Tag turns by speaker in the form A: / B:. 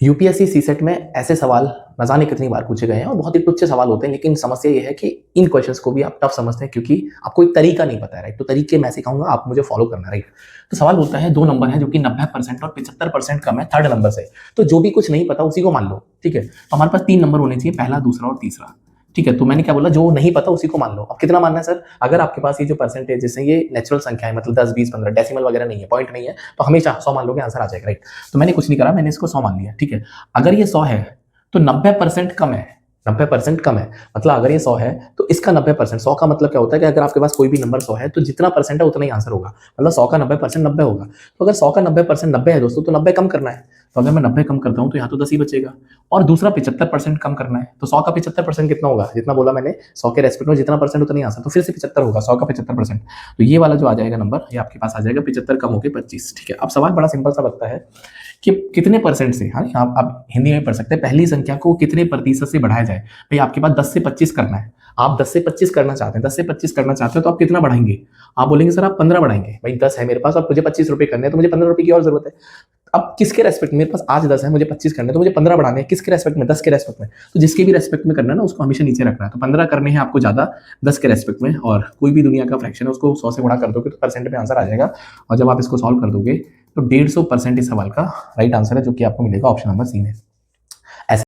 A: UPSC CSAT में ऐसे सवाल न जाने कितनी बार पूछे गए हैं और बहुत ही तुच्छ सवाल होते हैं, लेकिन समस्या ये है कि इन क्वेश्चंस को भी आप टफ समझते हैं क्योंकि आपको एक तरीका नहीं पता है, राइट। तो तरीके मैं सिखाऊंगा, आप मुझे फॉलो करना, राइट। तो सवाल बोलता है दो नंबर है जो कि 90% और 75% कम है थर्ड नंबर से, तो जो भी कुछ नहीं पता उसी को मान लो, ठीक है। तो हमारे पास तीन नंबर होने चाहिए, पहला, दूसरा और तीसरा, ठीक है। तो मैंने क्या बोला, जो नहीं पता उसी को मान लो। अब कितना मानना है सर? अगर आपके पास ये जो परसेंटेज है ये नेचुरल संख्या है, मतलब 10, 20, 15, डेसिमल वगैरह नहीं है, पॉइंट नहीं है, तो हमेशा 100 मान लोगे, आंसर आ जाएगा, राइट। तो मैंने कुछ नहीं करा, मैंने इसको 100 मान लिया, ठीक है। अगर ये 100 है तो 90% कम है, 90% कम है। मतलब अगर ये 100 है तो इसका 90%, 100 का मतलब क्या होता है कि अगर आपके पास कोई भी नंबर 100 है तो जितना परसेंट है उतना ही आंसर होगा। मतलब 100 का 90% 90 होगा। तो अगर 100 का 90% 90 है दोस्तों, तो 90 कम करना है। तो अगर मैं 90 कम करता हूं तो यहाँ तो 10 ही बचेगा। और दूसरा 75% कम करना है, तो 100 का 75% कितना होगा? जितना बोला मैंने, 100 के रेस्पेक्ट में जितना परसेंट उतना ही आंसर, तो फिर से 75 होगा, 100 का 75%। तो ये वाला जो आ जाएगा नंबर, ये आपके पास आ जाएगा 75 कम होकर 25, ठीक है। अब सवाल बड़ा सिंपल सा लगता है कि कितने परसेंट से, हाँ आप हिंदी में पढ़ सकते हैं, पहली संख्या को कितने प्रतिशत से बढ़ाया जाए। भाई आपके पास 10 से 25 करना है, आप 10 से 25 करना चाहते हैं, 10 से 25 करना चाहते हो तो आप कितना बढ़ाएंगे? आप बोलेंगे सर आप 15 बढ़ाएंगे। भाई 10 है मेरे पास और मुझे 25 रुपए करने हैं, तो मुझे 15 रुपए की और जरूरत है। अब किसके रेस्पेक्ट में? मेरे पास आज 10 है, मुझे 25 करने हैं, तो मुझे 15 बढ़ाने हैं। किसके रेस्पेक्ट में? 10 के रेस्पेक्ट में। तो जिसके भी रेस्पेक्ट में करना है ना, उसको हमेशा नीचे रखना है। तो 15 करने हैं आपको ज्यादा 10 के रेस्पेक्ट में, और कोई भी दुनिया का फ्रैक्शन है उसको 100 से गुणा कर दोगे तो परसेंट में आंसर आ जाएगा। और जब आप इसको सॉल्व कर दोगे तो 150% इस सवाल का राइट आंसर है, जो कि आपको मिलेगा ऑप्शन नंबर सी में।